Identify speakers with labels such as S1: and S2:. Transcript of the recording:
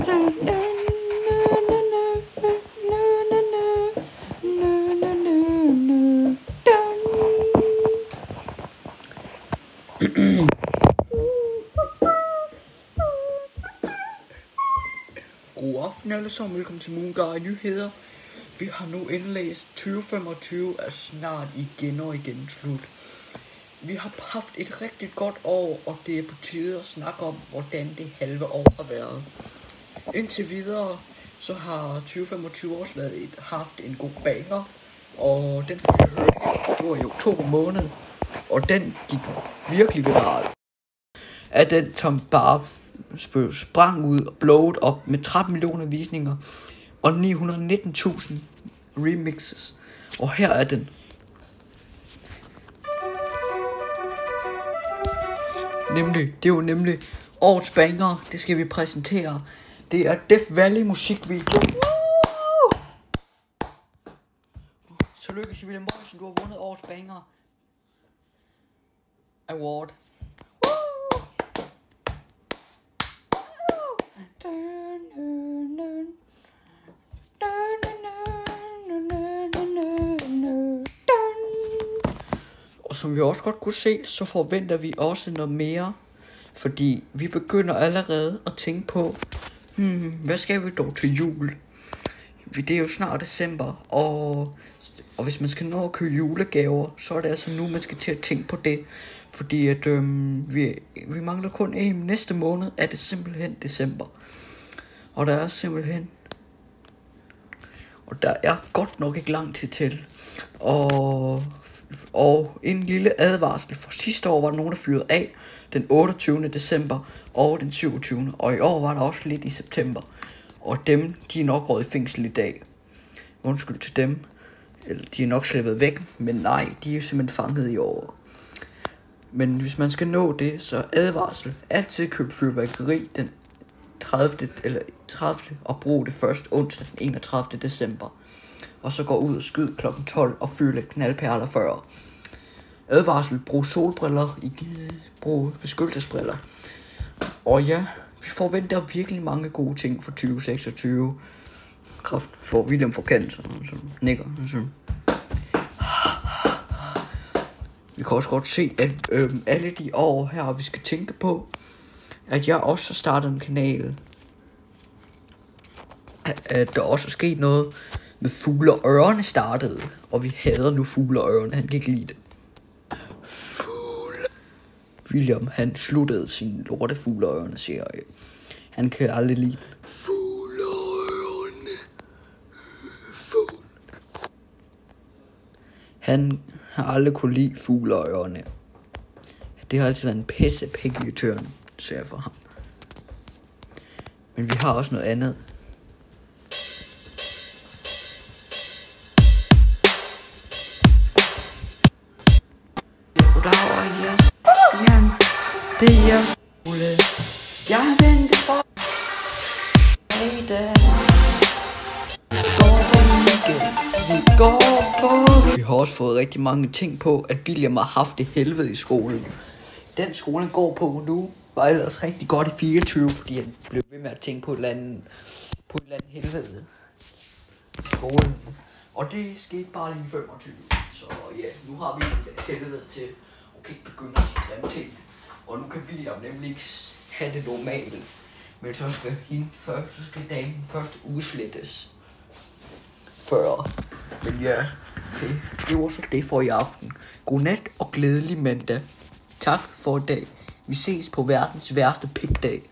S1: God aften alle sammen, velkommen til Moonguy Nyheder. Vi har nu indlæst 2025 er snart igen og igen slut. Vi har haft et rigtig godt år, og det er på tide at snakke om, hvordan det halve år har været. Indtil videre, så har 2025 også haft en god banger, og den får vi høre her. Det var i oktober måned, og den gik virkelig viral. At den som bare sprang ud og blowet op med 13 millioner visninger og 919.000 remixes. Og her er den. Det er jo nemlig årets banger. Det skal vi præsentere. Det er Death Valley musikvideo. Tillykke til William Morrison, du har vundet årets banger award. Og som vi også godt kunne se, så forventer vi også noget mere, fordi vi begynder allerede at tænke på, hvad skal vi dog til jul? Det er jo snart december, og hvis man skal nå at købe julegaver, så er det altså nu, man skal til at tænke på det. Fordi at vi mangler kun en. Næste måned er det simpelthen december. Og der er godt nok ikke lang tid til. Og en lille advarsel. For sidste år var der nogen, der fyrede af den 28. december og den 27. Og i år var der også lidt i september. Og dem, de er nok røget i fængsel i dag. Undskyld til dem. Eller de er nok slippet væk. Men nej, de er simpelthen fanget i år. Men hvis man skal nå det, så advarsel. Altid køb fyrværkeri den 30. og brug det først onsdag den 31. december. Og så gå ud og skyd kl. 12 og fyre lidt knaldperler før. Advarsel. Brug solbriller. Brug beskyttelsesbriller. Og ja, vi forventer virkelig mange gode ting for 2026. Kraft for William forkendt. Så nikker. Vi kan også godt se, at alle de år her, vi skal tænke på, at jeg også har startet en kanal. At der også er sket noget med Fugle og Ørne startede. Og vi hader nu Fugle og Ørne, han kan ikke lide det. William, han sluttede sin lorte Fugle og Ørne serie. Han kan aldrig lide Fugle og Ørne. Han har aldrig kunne lide Fugle og Ørne. Det har altid været en pisse pækkeligtørn, ser jeg for ham. Men vi har også noget andet. Goddag, yes. Det er Fugle. Jeg venter for i dag. Vi har også fået rigtig mange ting på, at William har haft det helvede i skolen. Den skole han går på nu var ellers rigtig godt i 24, fordi han blev ved med at tænke på et eller andet helvede i skolen. Og det skete bare lige i 25. Så ja, nu har vi et helvede til at kan ikke begynde at sige grimme ting. Og nu kan William nemlig ikke have det normale. Men så skal damen først udslettes. Før. Men ja, okay. Det var så det for i aften. Godnat og glædelig mandag. Tak for i dag. Vi ses på verdens værste pikdag.